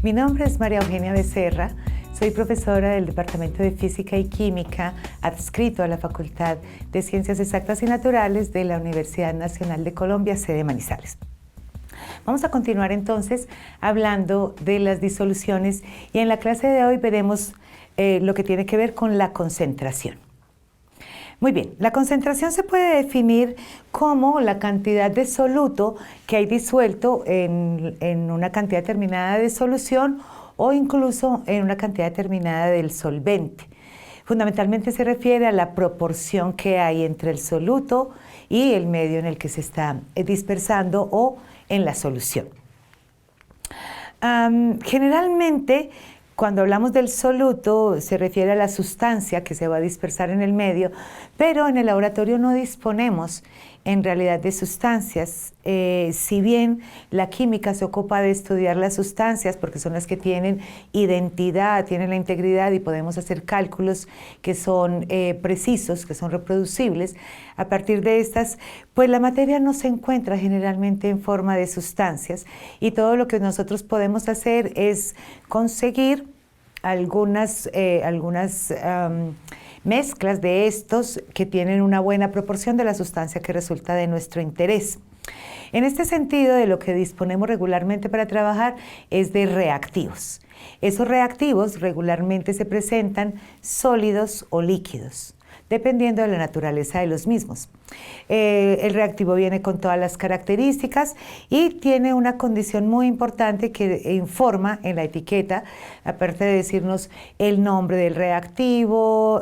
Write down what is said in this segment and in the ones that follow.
Mi nombre es María Eugenia Becerra, soy profesora del Departamento de Física y Química adscrito a la Facultad de Ciencias Exactas y Naturales de la Universidad Nacional de Colombia, sede Manizales. Vamos a continuar entonces hablando de las disoluciones y en la clase de hoy veremos lo que tiene que ver con la concentración. Muy bien, la concentración se puede definir como la cantidad de soluto que hay disuelto en una cantidad determinada de solución o incluso en una cantidad determinada del solvente. Fundamentalmente se refiere a la proporción que hay entre el soluto y el medio en el que se está dispersando o en la solución. Generalmente, cuando hablamos del soluto, se refiere a la sustancia que se va a dispersar en el medio, pero en el laboratorio no disponemos en realidad de sustancias. Si bien la química se ocupa de estudiar las sustancias porque son las que tienen identidad, tienen la integridad y podemos hacer cálculos que son precisos, que son reproducibles, a partir de estas, pues la materia no se encuentra generalmente en forma de sustancias y todo lo que nosotros podemos hacer es conseguir algunas mezclas de estos que tienen una buena proporción de la sustancia que resulta de nuestro interés. En este sentido, de lo que disponemos regularmente para trabajar es de reactivos. Esos reactivos regularmente se presentan sólidos o líquidos, dependiendo de la naturaleza de los mismos. El reactivo viene con todas las características y tiene una condición muy importante que informa en la etiqueta, aparte de decirnos el nombre del reactivo,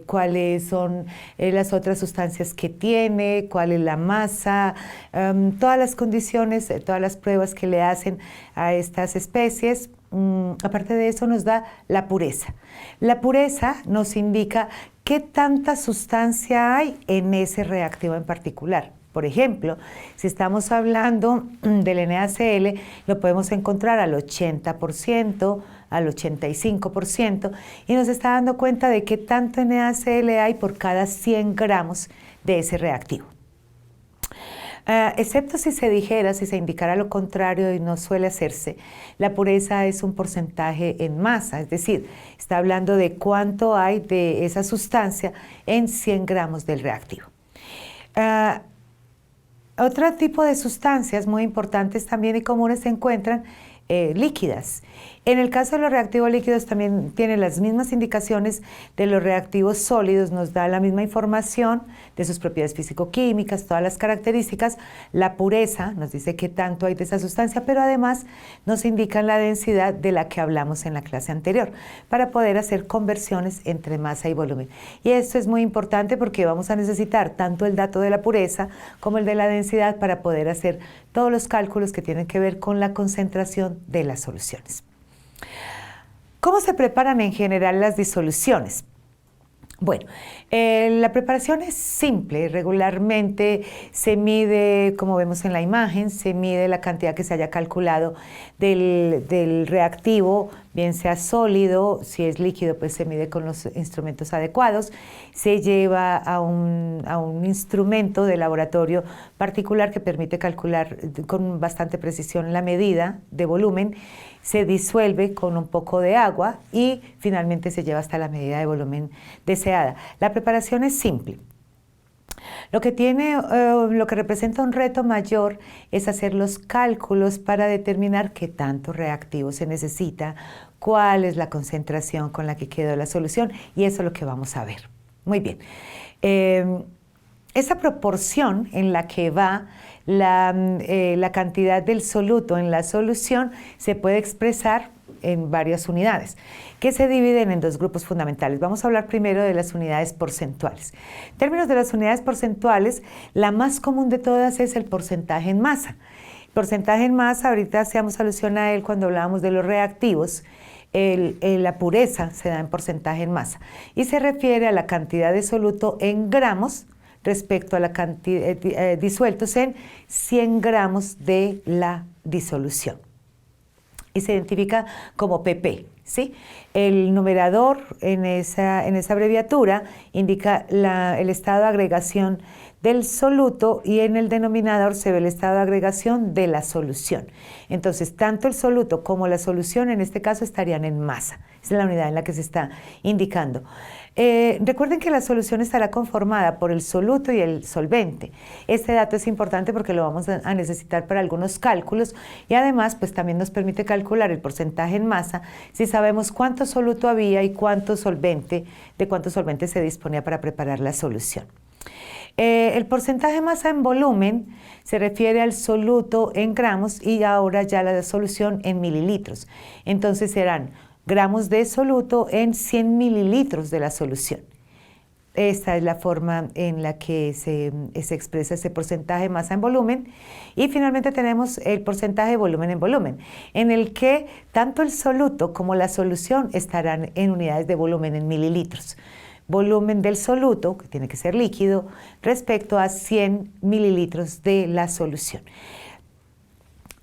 cuáles son las otras sustancias que tiene, cuál es la masa, todas las condiciones, todas las pruebas que le hacen a estas especies. Aparte de eso nos da la pureza. La pureza nos indica qué tanta sustancia hay en ese reactivo en particular. Por ejemplo, si estamos hablando del NaCl, lo podemos encontrar al 80%, al 85%, y nos está dando cuenta de qué tanto NaCl hay por cada 100 gramos de ese reactivo. Excepto si se indicara lo contrario y no suele hacerse, la pureza es un porcentaje en masa, es decir, está hablando de cuánto hay de esa sustancia en 100 gramos del reactivo. Otro tipo de sustancias muy importantes también y comunes se encuentran líquidas. En el caso de los reactivos líquidos también tienen las mismas indicaciones de los reactivos sólidos, nos da la misma información de sus propiedades físico-químicas, todas las características. La pureza nos dice qué tanto hay de esa sustancia, pero además nos indican la densidad de la que hablamos en la clase anterior, para poder hacer conversiones entre masa y volumen. Y esto es muy importante porque vamos a necesitar tanto el dato de la pureza como el de la densidad para poder hacer todos los cálculos que tienen que ver con la concentración de las soluciones. ¿Cómo se preparan en general las disoluciones? Bueno, la preparación es simple. Regularmente se mide, como vemos en la imagen, se mide la cantidad que se haya calculado del reactivo, bien sea sólido, si es líquido pues se mide con los instrumentos adecuados, se lleva a un instrumento de laboratorio particular que permite calcular con bastante precisión la medida de volumen, se disuelve con un poco de agua y finalmente se lleva hasta la medida de volumen deseada. La preparación es simple. Lo que representa un reto mayor es hacer los cálculos para determinar qué tanto reactivo se necesita, cuál es la concentración con la que quedó la solución, y eso es lo que vamos a ver. Muy bien. Esa proporción en la que va la cantidad del soluto en la solución se puede expresar en varias unidades, que se dividen en dos grupos fundamentales. Vamos a hablar primero de las unidades porcentuales. En términos de las unidades porcentuales, la más común de todas es el porcentaje en masa. El porcentaje en masa, ahorita hacíamos alusión a él cuando hablábamos de los reactivos. La pureza se da en porcentaje en masa y se refiere a la cantidad de soluto en gramos respecto a la cantidad disueltos en 100 gramos de la disolución. Y se identifica como pp, ¿sí? El numerador en esa abreviatura indica el estado de agregación del soluto y en el denominador se ve el estado de agregación de la solución. Entonces, tanto el soluto como la solución en este caso estarían en masa. Esa es la unidad en la que se está indicando. Recuerden que la solución estará conformada por el soluto y el solvente. Este dato es importante porque lo vamos a necesitar para algunos cálculos y además pues también nos permite calcular el porcentaje en masa si sabemos cuánto soluto había y cuánto solvente se disponía para preparar la solución. El porcentaje de masa en volumen se refiere al soluto en gramos y ahora ya la solución en mililitros. Entonces serán gramos de soluto en 100 mililitros de la solución. Esta es la forma en la que se expresa ese porcentaje de masa en volumen. Y finalmente tenemos el porcentaje de volumen en volumen, en el que tanto el soluto como la solución estarán en unidades de volumen en mililitros. Volumen del soluto, que tiene que ser líquido, respecto a 100 mililitros de la solución.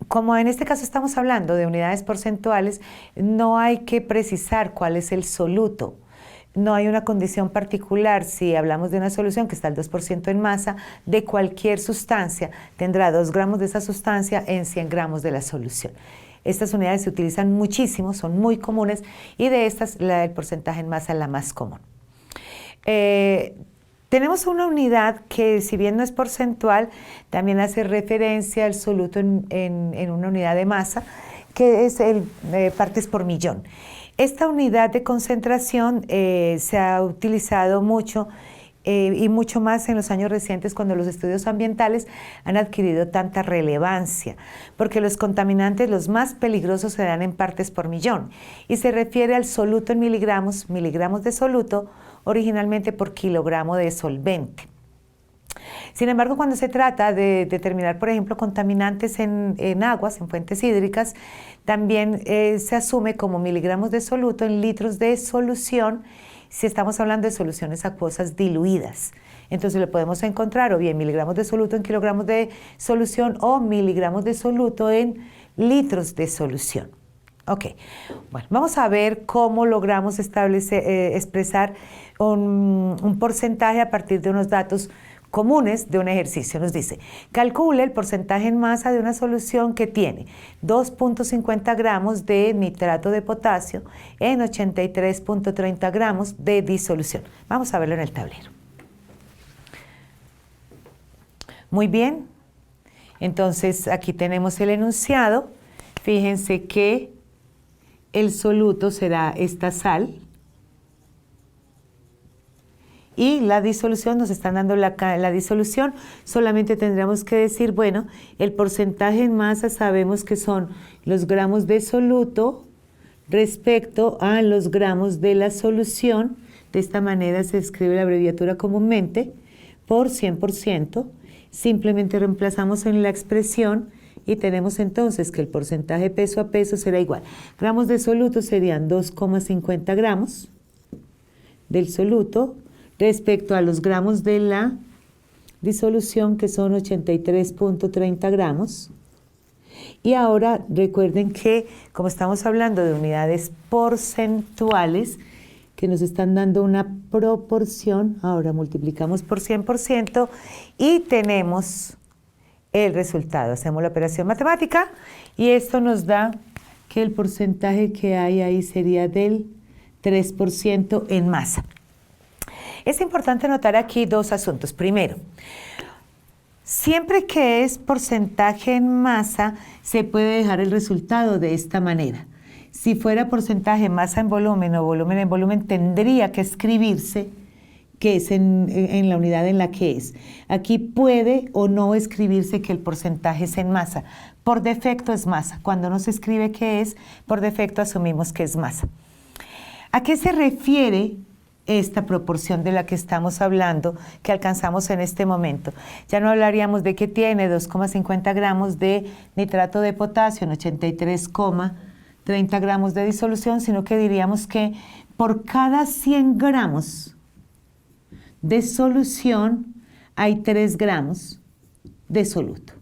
Como en este caso estamos hablando de unidades porcentuales, no hay que precisar cuál es el soluto. No hay una condición particular. Si hablamos de una solución que está al 2% en masa de cualquier sustancia, tendrá 2 gramos de esa sustancia en 100 gramos de la solución. Estas unidades se utilizan muchísimo, son muy comunes y de estas el porcentaje en masa es la más común. Tenemos una unidad que, si bien no es porcentual, también hace referencia al soluto en una unidad de masa, que es partes por millón. Esta unidad de concentración se ha utilizado mucho y mucho más en los años recientes cuando los estudios ambientales han adquirido tanta relevancia, porque los contaminantes, los más peligrosos, se dan en partes por millón y se refiere al soluto en miligramos, miligramos de soluto, originalmente por kilogramo de solvente. Sin embargo, cuando se trata de determinar, por ejemplo, contaminantes en aguas, en fuentes hídricas, también se asume como miligramos de soluto en litros de solución si estamos hablando de soluciones acuosas diluidas. Entonces lo podemos encontrar o bien miligramos de soluto en kilogramos de solución o miligramos de soluto en litros de solución. Ok, bueno, vamos a ver cómo logramos expresar un porcentaje a partir de unos datos comunes de un ejercicio. Nos dice, calcule el porcentaje en masa de una solución que tiene 2.50 gramos de nitrato de potasio en 83.30 gramos de disolución. Vamos a verlo en el tablero. Muy bien, entonces aquí tenemos el enunciado. Fíjense que el soluto será esta sal y la disolución, nos están dando la disolución, solamente tendríamos que decir, bueno, el porcentaje en masa sabemos que son los gramos de soluto respecto a los gramos de la solución. De esta manera se escribe la abreviatura comúnmente por 100%. Simplemente reemplazamos en la expresión y tenemos entonces que el porcentaje peso a peso será igual. Gramos de soluto serían 2,50 gramos del soluto respecto a los gramos de la disolución, que son 83.30 gramos. Y ahora recuerden que, como estamos hablando de unidades porcentuales, que nos están dando una proporción, ahora multiplicamos por 100% y tenemos el resultado. Hacemos la operación matemática y esto nos da que el porcentaje que hay ahí sería del 3% en masa. Es importante notar aquí dos asuntos. Primero, siempre que es porcentaje en masa, se puede dejar el resultado de esta manera. Si fuera porcentaje masa en volumen o volumen en volumen, tendría que escribirse que es en la unidad en la que es. Aquí puede o no escribirse que el porcentaje es en masa. Por defecto es masa. Cuando no se escribe que es, por defecto asumimos que es masa. ¿A qué se refiere esta proporción de la que estamos hablando, que alcanzamos en este momento? Ya no hablaríamos de que tiene 2,50 gramos de nitrato de potasio en 83,30 gramos de disolución, sino que diríamos que por cada 100 gramos de solución hay 3 gramos de soluto.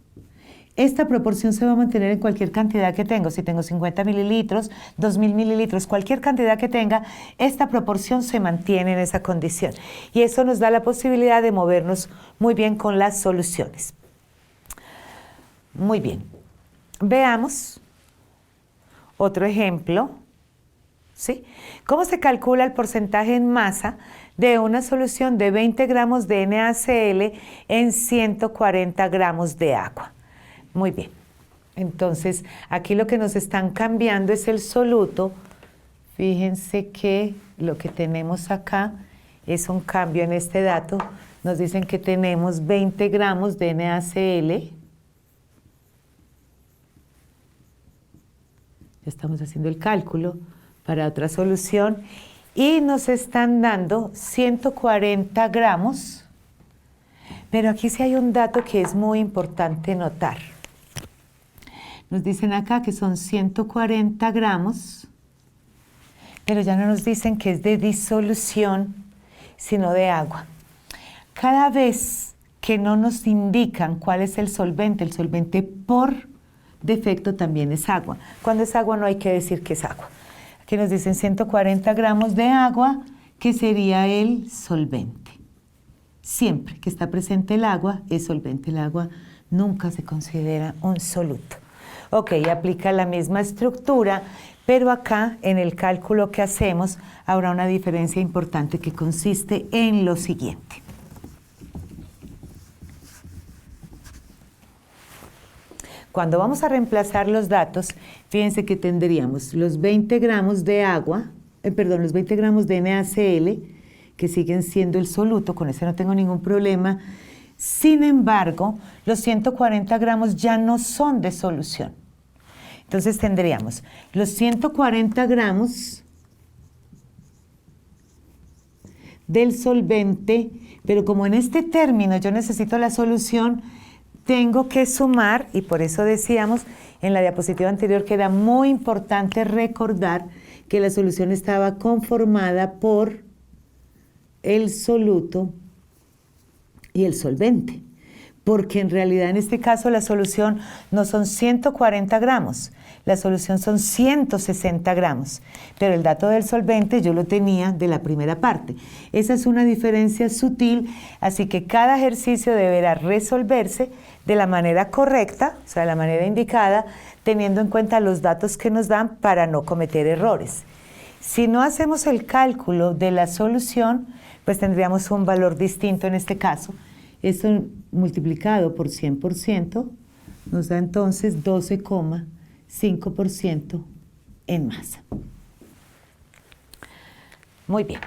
esta proporción se va a mantener en cualquier cantidad que tengo. Si tengo 50 mililitros, 2000 mililitros, cualquier cantidad que tenga, esta proporción se mantiene en esa condición. Y eso nos da la posibilidad de movernos muy bien con las soluciones. Muy bien. Veamos otro ejemplo. ¿Sí? ¿Cómo se calcula el porcentaje en masa de una solución de 20 gramos de NaCl en 140 gramos de agua? Muy bien. Entonces, aquí lo que nos están cambiando es el soluto. Fíjense que lo que tenemos acá es un cambio en este dato. Nos dicen que tenemos 20 gramos de NaCl. Ya estamos haciendo el cálculo para otra solución. Y nos están dando 140 gramos. Pero aquí sí hay un dato que es muy importante notar. Nos dicen acá que son 140 gramos, pero ya no nos dicen que es de disolución, sino de agua. Cada vez que no nos indican cuál es el solvente por defecto también es agua. Cuando es agua no hay que decir que es agua. Aquí nos dicen 140 gramos de agua, que sería el solvente. Siempre que está presente el agua, es solvente. El agua nunca se considera un soluto. Ok, aplica la misma estructura, pero acá en el cálculo que hacemos habrá una diferencia importante que consiste en lo siguiente. Cuando vamos a reemplazar los datos, fíjense que tendríamos los 20 gramos de agua, los 20 gramos de NaCl, que siguen siendo el soluto, con ese no tengo ningún problema. Sin embargo, los 140 gramos ya no son de solución. Entonces tendríamos los 140 gramos del solvente, pero como en este término yo necesito la solución, tengo que sumar, y por eso decíamos en la diapositiva anterior que era muy importante recordar que la solución estaba conformada por el soluto y el solvente, porque en realidad en este caso la solución no son 140 gramos, la solución son 160 gramos, pero el dato del solvente yo lo tenía de la primera parte. Esa es una diferencia sutil, así que cada ejercicio deberá resolverse de la manera correcta, o sea, de la manera indicada, teniendo en cuenta los datos que nos dan para no cometer errores. Si no hacemos el cálculo de la solución, pues tendríamos un valor distinto en este caso. Esto multiplicado por 100% nos da entonces 12,5% en masa. Muy bien.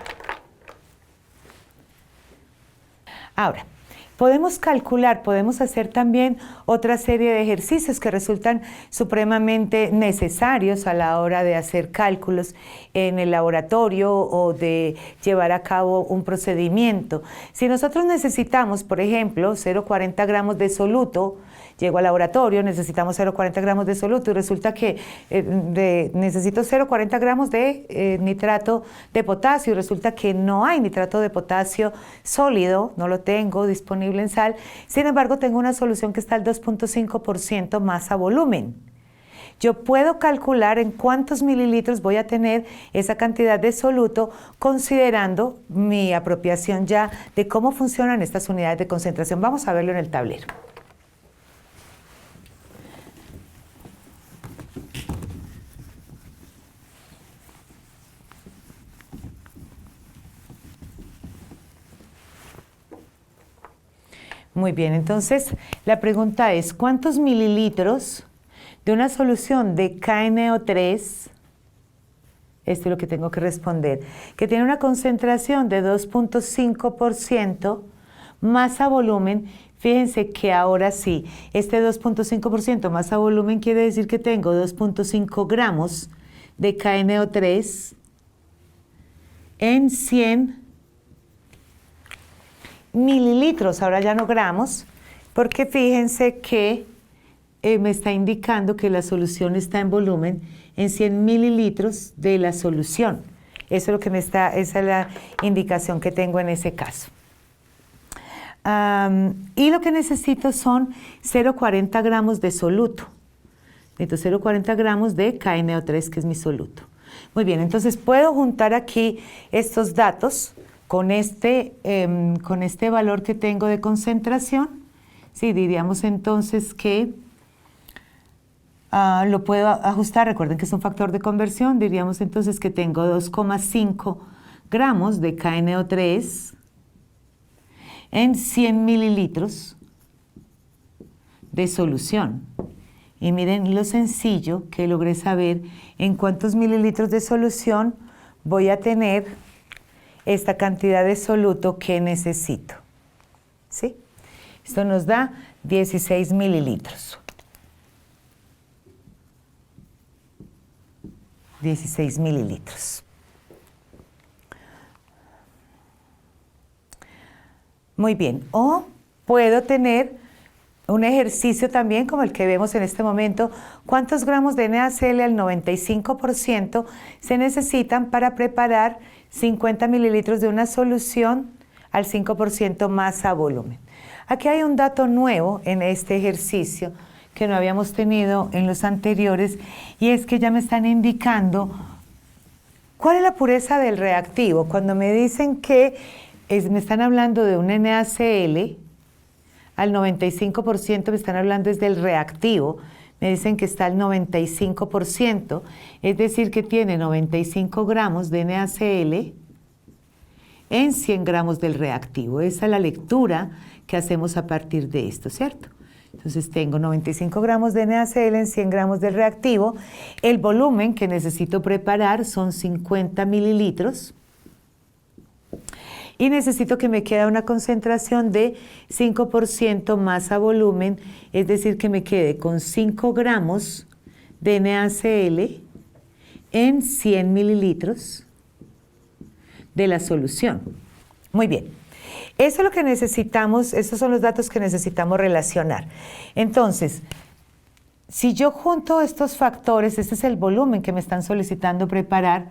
Ahora, podemos calcular, podemos hacer también otra serie de ejercicios que resultan supremamente necesarios a la hora de hacer cálculos en el laboratorio o de llevar a cabo un procedimiento. Si nosotros necesitamos, por ejemplo, 0,40 gramos de soluto, llego al laboratorio, necesitamos 0,40 gramos de soluto y resulta que necesito 0,40 gramos de nitrato de potasio y resulta que no hay nitrato de potasio sólido, no lo tengo disponible en sal, sin embargo tengo una solución que está al 2,5% masa volumen. Yo puedo calcular en cuántos mililitros voy a tener esa cantidad de soluto considerando mi apropiación ya de cómo funcionan estas unidades de concentración. Vamos a verlo en el tablero. Muy bien, entonces la pregunta es, ¿cuántos mililitros de una solución de KNO3, esto es lo que tengo que responder, que tiene una concentración de 2,5% masa volumen? Fíjense que ahora sí, este 2,5% masa volumen quiere decir que tengo 2,5 gramos de KNO3 en 100 mililitros, ahora ya no gramos, porque fíjense que me está indicando que la solución está en volumen en 100 mililitros de la solución. Eso es lo que esa es la indicación que tengo en ese caso. Y lo que necesito son 0,40 gramos de soluto. Necesito 0,40 gramos de KNO3, que es mi soluto. Muy bien, entonces puedo juntar aquí estos datos con este valor que tengo de concentración. Sí, diríamos entonces que lo puedo ajustar. Recuerden que es un factor de conversión. Diríamos entonces que tengo 2,5 gramos de KNO3 en 100 mililitros de solución. Y miren lo sencillo que logré saber en cuántos mililitros de solución voy a tener esta cantidad de soluto que necesito. ¿Sí? Esto nos da 16 mililitros. 16 mililitros. Muy bien. O puedo tener un ejercicio también como el que vemos en este momento. ¿Cuántos gramos de NaCl al 95% se necesitan para preparar 50 mililitros de una solución al 5% masa volumen? Aquí hay un dato nuevo en este ejercicio que no habíamos tenido en los anteriores, y es que ya me están indicando cuál es la pureza del reactivo. Cuando me dicen que me están hablando de un NaCl al 95%, me están hablando es del reactivo. Me dicen que está al 95%, es decir, que tiene 95 gramos de NaCl en 100 gramos del reactivo. Esa es la lectura que hacemos a partir de esto, ¿cierto? Entonces tengo 95 gramos de NaCl en 100 gramos del reactivo. El volumen que necesito preparar son 50 mililitros. Y necesito que me quede una concentración de 5% masa volumen, es decir, que me quede con 5 gramos de NaCl en 100 mililitros de la solución. Muy bien. Eso es lo que necesitamos, esos son los datos que necesitamos relacionar. Entonces, si yo junto estos factores, este es el volumen que me están solicitando preparar,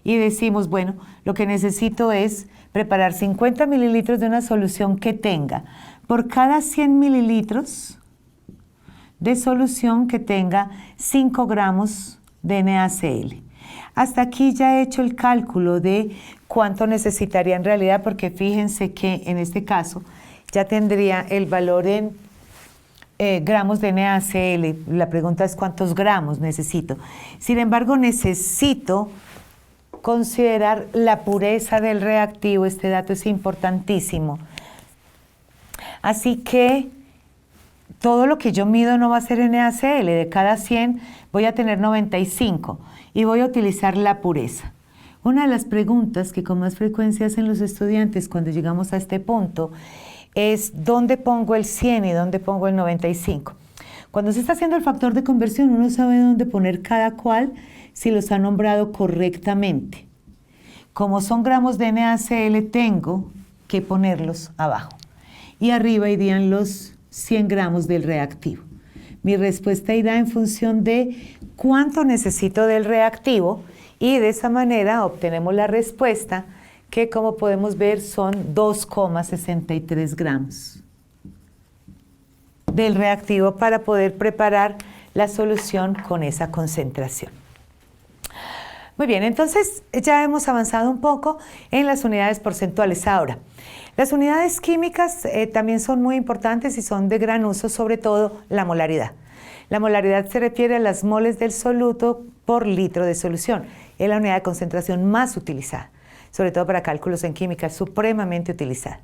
y decimos, bueno, lo que necesito es preparar 50 mililitros de una solución que tenga, por cada 100 mililitros de solución que tenga 5 gramos de NaCl. Hasta aquí ya he hecho el cálculo de cuánto necesitaría en realidad, porque fíjense que en este caso ya tendría el valor en gramos de NaCl. La pregunta es cuántos gramos necesito. Sin embargo, necesito considerar la pureza del reactivo. Este dato es importantísimo. Así que todo lo que yo mido no va a ser NaCl. De cada 100 voy a tener 95 y voy a utilizar la pureza. Una de las preguntas que con más frecuencia hacen los estudiantes cuando llegamos a este punto es ¿dónde pongo el 100 y dónde pongo el 95? Cuando se está haciendo el factor de conversión, uno sabe dónde poner cada cual si los ha nombrado correctamente. Como son gramos de NaCl, tengo que ponerlos abajo. Y arriba irían los 100 gramos del reactivo. Mi respuesta irá en función de cuánto necesito del reactivo, y de esa manera obtenemos la respuesta que, como podemos ver, son 2,63 gramos del reactivo para poder preparar la solución con esa concentración. Muy bien, entonces ya hemos avanzado un poco en las unidades porcentuales. Ahora, las unidades químicas también son muy importantes y son de gran uso, sobre todo la molaridad. La molaridad se refiere a las moles del soluto por litro de solución. Es la unidad de concentración más utilizada, sobre todo para cálculos en química, supremamente utilizada.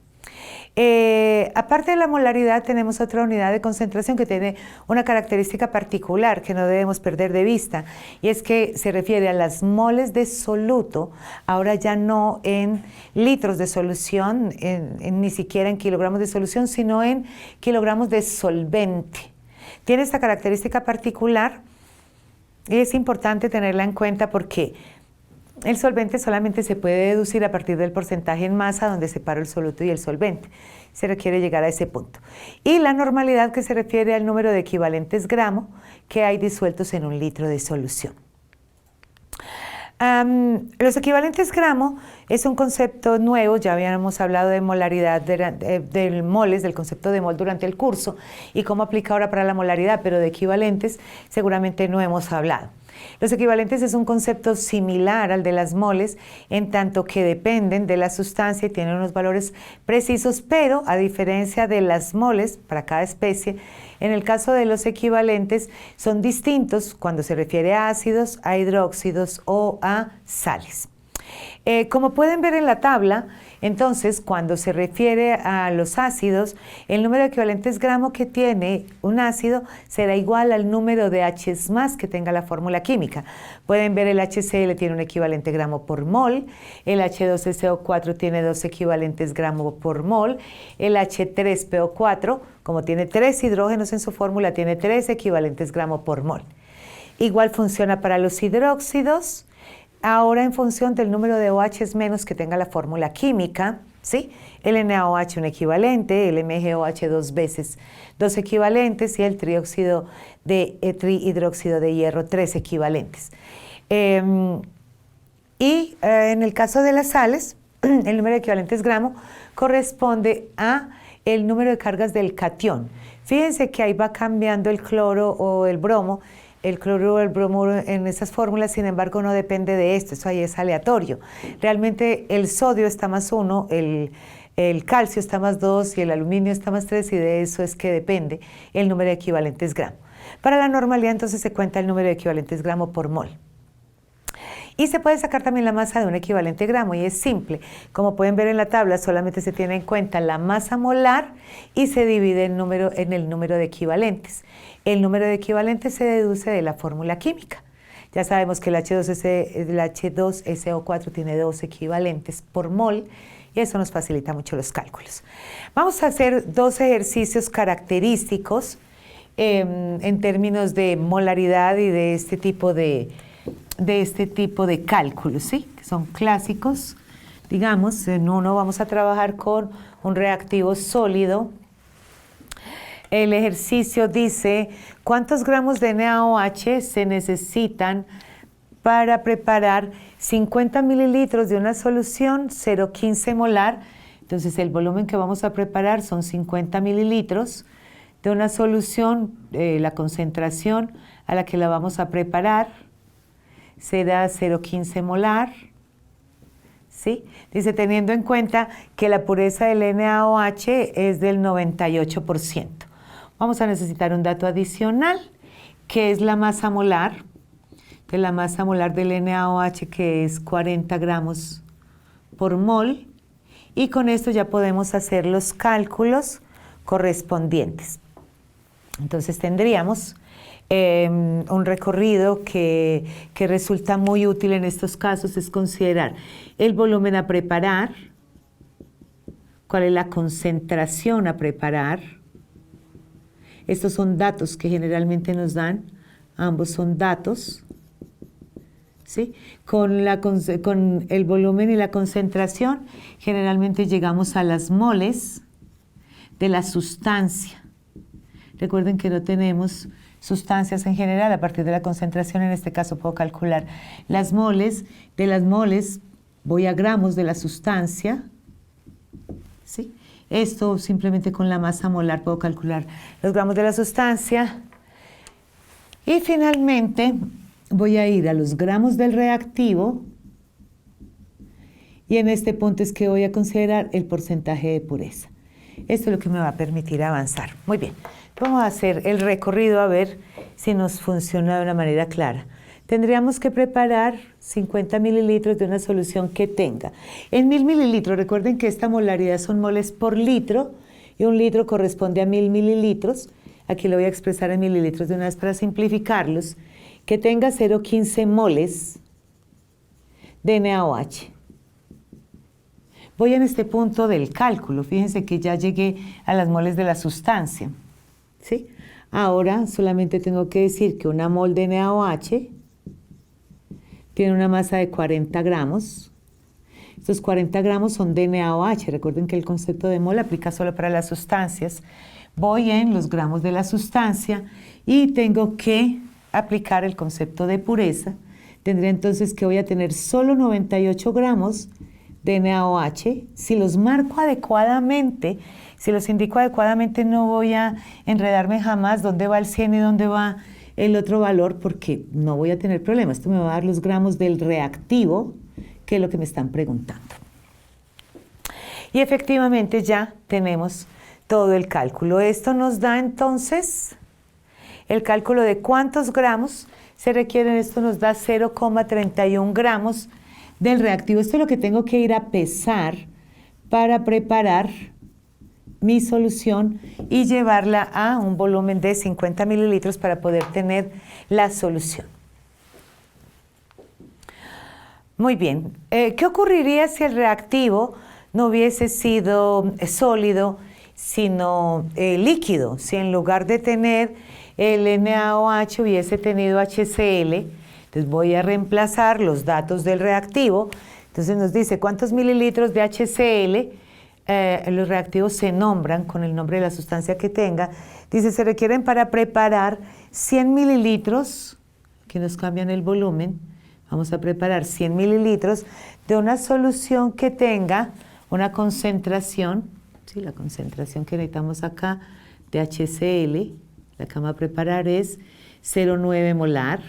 Aparte de la molaridad, tenemos otra unidad de concentración que tiene una característica particular que no debemos perder de vista, y es que se refiere a las moles de soluto, ahora ya no en litros de solución, ni siquiera en kilogramos de solución, sino en kilogramos de solvente. Tiene esta característica particular y es importante tenerla en cuenta porque el solvente solamente se puede deducir a partir del porcentaje en masa donde separo el soluto y el solvente. Se requiere llegar a ese punto. Y la normalidad, que se refiere al número de equivalentes gramo que hay disueltos en un litro de solución. Los equivalentes gramo es un concepto nuevo, ya habíamos hablado de molaridad del moles, del concepto de mol durante el curso y cómo aplica ahora para la molaridad, pero de equivalentes seguramente no hemos hablado. Los equivalentes es un concepto similar al de las moles, en tanto que dependen de la sustancia y tienen unos valores precisos, pero a diferencia de las moles para cada especie, en el caso de los equivalentes son distintos cuando se refiere a ácidos, a hidróxidos o a sales. Como pueden ver en la tabla, entonces, cuando se refiere a los ácidos, el número de equivalentes gramo que tiene un ácido será igual al número de H's más que tenga la fórmula química. Pueden ver el HCl tiene un equivalente gramo por mol, el H2SO4 tiene 2 equivalentes gramo por mol, el H3PO4, como tiene 3 hidrógenos en su fórmula, tiene 3 equivalentes gramo por mol. Igual funciona para los hidróxidos. Ahora en función del número de OHs menos que tenga la fórmula química, ¿sí? El NaOH un equivalente, el MgOH 2 veces 2 equivalentes y el trihidróxido de hierro 3 equivalentes. En el caso de las sales, el número de equivalentes gramo corresponde a el número de cargas del catión. Fíjense que ahí va cambiando el cloro o el bromo. El cloruro o el bromuro en esas fórmulas, sin embargo, no depende de esto, eso ahí es aleatorio. Realmente el sodio está más 1, el calcio está más 2 y el aluminio está más 3 y de eso es que depende el número de equivalentes gramo. Para la normalidad entonces se cuenta el número de equivalentes gramo por mol. Y se puede sacar también la masa de un equivalente gramo y es simple. Como pueden ver en la tabla, solamente se tiene en cuenta la masa molar y se divide el número en el número de equivalentes. El número de equivalentes se deduce de la fórmula química. Ya sabemos que el H2SO4 tiene 2 equivalentes por mol y eso nos facilita mucho los cálculos. Vamos a hacer 2 ejercicios característicos en términos de molaridad y de este tipo de cálculos, ¿sí? Que son clásicos. Digamos, en uno vamos a trabajar con un reactivo sólido. El ejercicio dice, ¿cuántos gramos de NaOH se necesitan para preparar 50 mililitros de una solución 0,15 molar? Entonces, el volumen que vamos a preparar son 50 mililitros de una solución, la concentración a la que la vamos a preparar será 0,15 molar, ¿sí? Dice, teniendo en cuenta que la pureza del NaOH es del 98%. Vamos a necesitar un dato adicional, que es la masa molar, de la masa molar del NaOH, que es 40 gramos por mol, y con esto ya podemos hacer los cálculos correspondientes. Entonces tendríamos un recorrido que resulta muy útil en estos casos, es considerar el volumen a preparar, cuál es la concentración a preparar. Estos son datos que generalmente nos dan, ambos son datos, ¿sí? Con el volumen y la concentración, generalmente llegamos a las moles de la sustancia. Recuerden que no tenemos sustancias en general, a partir de la concentración, en este caso puedo calcular las moles. De las moles voy a gramos de la sustancia, ¿sí? Esto simplemente con la masa molar puedo calcular los gramos de la sustancia. Y finalmente voy a ir a los gramos del reactivo y en este punto es que voy a considerar el porcentaje de pureza. Esto es lo que me va a permitir avanzar. Muy bien, vamos a hacer el recorrido a ver si nos funciona de una manera clara. Tendríamos que preparar 50 mililitros de una solución que tenga. En 1000 mililitros, recuerden que esta molaridad son moles por litro y un litro corresponde a 1000 mililitros. Aquí lo voy a expresar en mililitros de una vez para simplificarlos. Que tenga 0,15 moles de NaOH. Voy en este punto del cálculo. Fíjense que ya llegué a las moles de la sustancia, ¿sí? Ahora solamente tengo que decir que una mol de NaOH tiene una masa de 40 gramos. Estos 40 gramos son de NaOH. Recuerden que el concepto de mol aplica solo para las sustancias. Voy en los gramos de la sustancia y tengo que aplicar el concepto de pureza. tendría entonces que voy a tener solo 98 gramos de NaOH. Si los marco adecuadamente, si los indico adecuadamente, no voy a enredarme jamás dónde va el 100 y dónde va el otro valor, porque no voy a tener problemas. Esto me va a dar los gramos del reactivo, que es lo que me están preguntando. Y efectivamente ya tenemos todo el cálculo. Esto nos da entonces el cálculo de cuántos gramos se requieren. Esto nos da 0,31 gramos del reactivo. Esto es lo que tengo que ir a pesar para preparar mi solución y llevarla a un volumen de 50 mililitros para poder tener la solución. Muy bien. ¿Qué ocurriría si el reactivo no hubiese sido sólido, sino líquido? Si en lugar de tener el NaOH hubiese tenido HCl, entonces voy a reemplazar los datos del reactivo. Entonces nos dice cuántos mililitros de HCl. Los reactivos se nombran con el nombre de la sustancia que tenga. Dice, se requieren para preparar 100 mililitros, aquí nos cambian el volumen, vamos a preparar 100 mililitros de una solución que tenga una concentración, ¿sí? La concentración que necesitamos acá de HCl, la que vamos a preparar es 0,9 molar.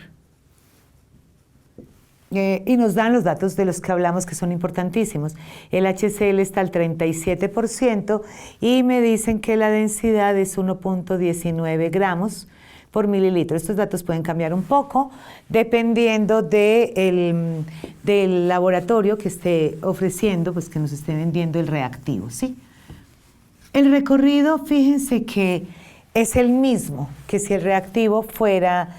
Y nos dan los datos de los que hablamos que son importantísimos. El HCl está al 37% y me dicen que la densidad es 1.19 gramos por mililitro. Estos datos pueden cambiar un poco dependiendo del laboratorio que esté ofreciendo, pues que nos esté vendiendo el reactivo, ¿sí? El recorrido, fíjense que es el mismo que si el reactivo fuera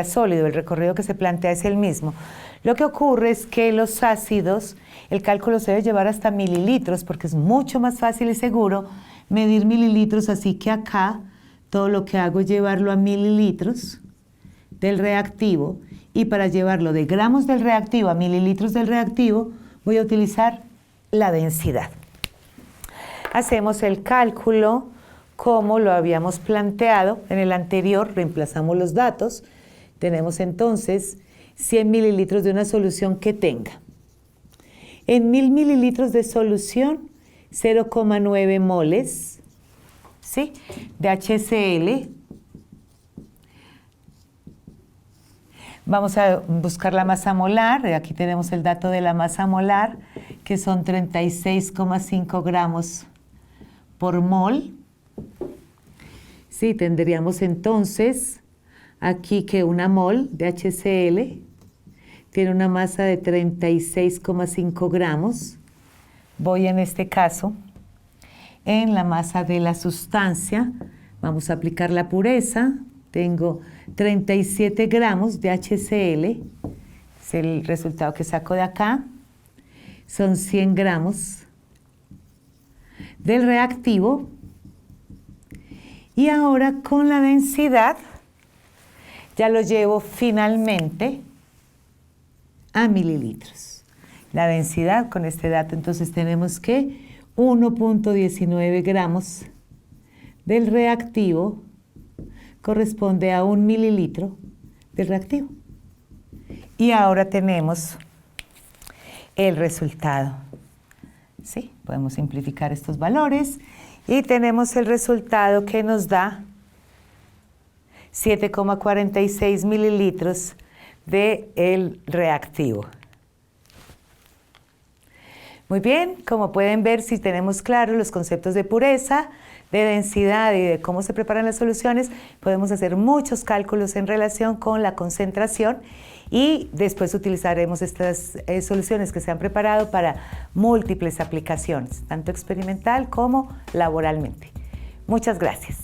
sólido. El recorrido que se plantea es el mismo. Lo que ocurre es que los ácidos, el cálculo se debe llevar hasta mililitros porque es mucho más fácil y seguro medir mililitros, así que acá todo lo que hago es llevarlo a mililitros del reactivo, y para llevarlo de gramos del reactivo a mililitros del reactivo voy a utilizar la densidad. Hacemos el cálculo como lo habíamos planteado en el anterior, reemplazamos los datos. Tenemos entonces 100 mililitros de una solución que tenga. En 1000 mililitros de solución, 0,9 moles, ¿sí?, de HCl. Vamos a buscar la masa molar. Aquí tenemos el dato de la masa molar, que son 36,5 gramos por mol. Sí, tendríamos entonces aquí que una mol de HCl tiene una masa de 36,5 gramos. Voy en este caso en la masa de la sustancia. Vamos a aplicar la pureza. Tengo 37 gramos de HCl. Es el resultado que saco de acá. Son 100 gramos del reactivo. Y ahora con la densidad ya lo llevo finalmente a mililitros. La densidad con este dato, entonces tenemos que 1.19 gramos del reactivo corresponde a 1 mililitro del reactivo. Y ahora tenemos el resultado. ¿Sí? Podemos simplificar estos valores. Y tenemos el resultado que nos da 7,46 mililitros del reactivo. Muy bien, como pueden ver, si tenemos claros los conceptos de pureza, de densidad y de cómo se preparan las soluciones, podemos hacer muchos cálculos en relación con la concentración y después utilizaremos estas soluciones que se han preparado para múltiples aplicaciones, tanto experimental como laboralmente. Muchas gracias.